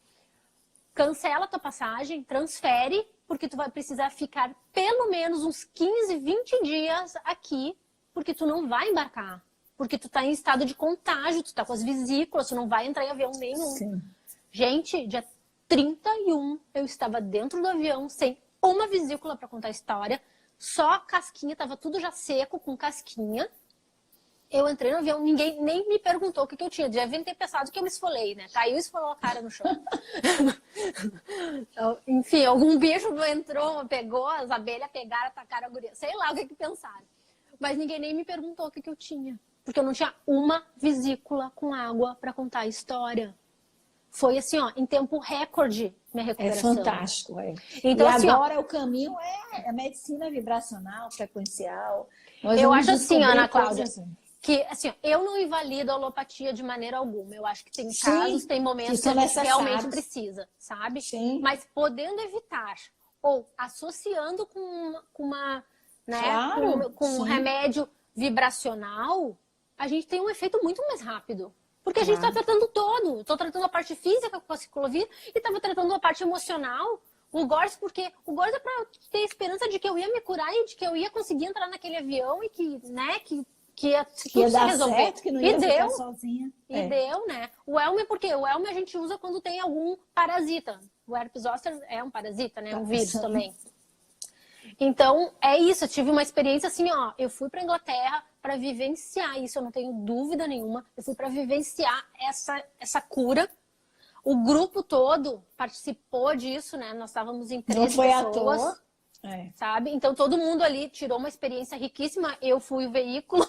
Cancela a tua passagem, transfere, porque tu vai precisar ficar pelo menos uns 15, 20 dias aqui, porque tu não vai embarcar. Porque tu tá em estado de contágio, tu tá com as vesículas, tu não vai entrar em avião nenhum. Sim. Gente, dia 31, eu estava dentro do avião, sem uma vesícula para contar a história, só casquinha, tava tudo já seco, com casquinha. Eu entrei no avião, ninguém nem me perguntou o que eu tinha. Devem ter pensado que eu me esfolei, né? Caiu e esfolou a cara no chão. Enfim, algum bicho entrou, pegou, as abelhas pegaram, atacaram a guria. Sei lá o que pensaram. Mas ninguém nem me perguntou o que eu tinha. Porque eu não tinha uma vesícula com água para contar a história. Foi assim, ó, em tempo recorde, minha recuperação. É fantástico, é. Então, e assim, agora o caminho é a medicina vibracional, frequencial. Eu acho assim, Ana Cláudia, que assim, eu não invalido a alopatia de maneira alguma. Eu acho que tem casos, tem momentos que a gente realmente precisa, sabe? Sim. Mas podendo evitar ou associando com uma, né, claro, com um remédio vibracional, a gente tem um efeito muito mais rápido. Porque a gente está tratando todo. Estou tratando a parte física com a ciclovia e estava tratando a parte emocional. O GORS, porque o GORS é para ter esperança de que eu ia me curar e de que eu ia conseguir entrar naquele avião e que, né, que ia tudo se resolver. Certo, que não ia ficar sozinha. E deu, né? O Elmer, porque o Elmer a gente usa quando tem algum parasita. O herpes zoster é um parasita, né? Um vírus também. Então, é isso. Eu tive uma experiência assim, ó. Eu fui para Inglaterra para vivenciar isso, eu não tenho dúvida nenhuma. Eu fui para vivenciar essa cura. O grupo todo participou disso, né? Nós estávamos em 13 pessoas. Não foi à toa. Sabe? Então, todo mundo ali tirou uma experiência riquíssima. Eu fui o veículo.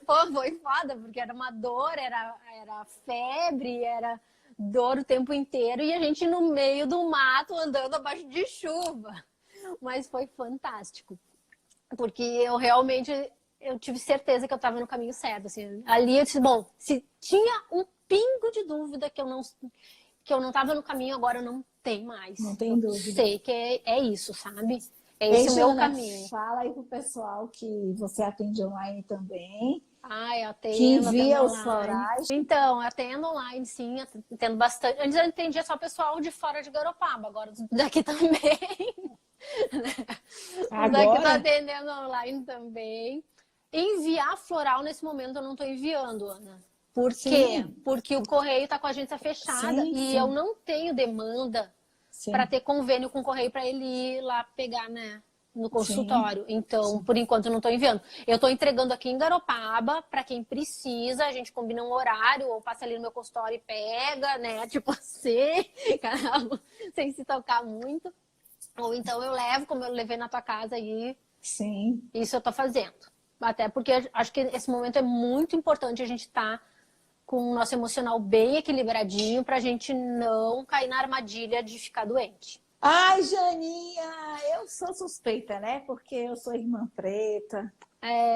Pô, foi foda, porque era uma dor, era febre, era dor o tempo inteiro. E a gente no meio do mato, andando abaixo de chuva. Mas foi fantástico. Porque eu realmente, eu tive certeza que eu estava no caminho certo. Assim. Ali eu disse, bom, se tinha um pingo de dúvida que eu não estava no caminho, agora eu não tem mais. Não tem dúvida. Sei que é isso, sabe? É esse o meu caminho. Fala aí pro pessoal que você atende online também. Eu atendo. Que envia os florais. Então, eu atendo online, sim. Atendo bastante. Antes eu atendia só o pessoal de fora de Garopaba. Agora daqui também. Daqui tô atendendo online também. Enviar floral nesse momento eu não tô enviando, Ana. Por quê? Porque o correio está com a agência fechada e eu não tenho demanda para ter convênio com o correio para ele ir lá pegar, né, no consultório. Então, por enquanto, eu não estou enviando. Eu estou entregando aqui em Garopaba para quem precisa. A gente combina um horário ou passa ali no meu consultório e pega, né? Tipo assim, sem se tocar muito. Ou então eu levo, como eu levei na tua casa aí. Sim. Isso eu estou fazendo. Até porque acho que esse momento é muito importante a gente estar com o nosso emocional bem equilibradinho pra gente não cair na armadilha de ficar doente. Ai, Janinha, eu sou suspeita, né? Porque eu sou irmã preta.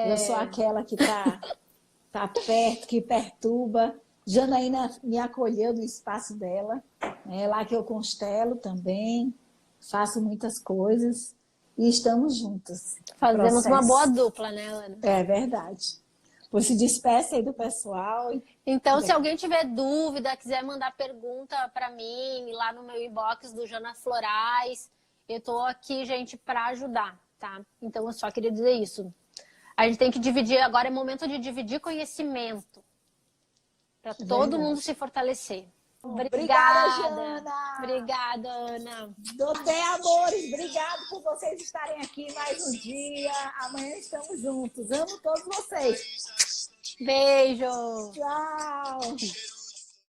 Eu sou aquela que tá perto, que perturba. Janaína me acolheu no espaço dela. É lá que eu constelo também. Faço muitas coisas. E estamos juntas. Fazemos uma boa dupla, né, Ana? É verdade. Pois se despeça aí do pessoal. Então, se alguém tiver dúvida, quiser mandar pergunta para mim, lá no meu inbox do Jana Florais, eu tô aqui, gente, para ajudar, tá? Então, eu só queria dizer isso. A gente tem que dividir, agora é momento de dividir conhecimento, para todo mundo se fortalecer. Obrigada, Jana. Obrigada, Ana. Doutor Amores, obrigado por vocês estarem aqui mais um dia. Amanhã estamos juntos. Amo todos vocês. Beijo. Tchau.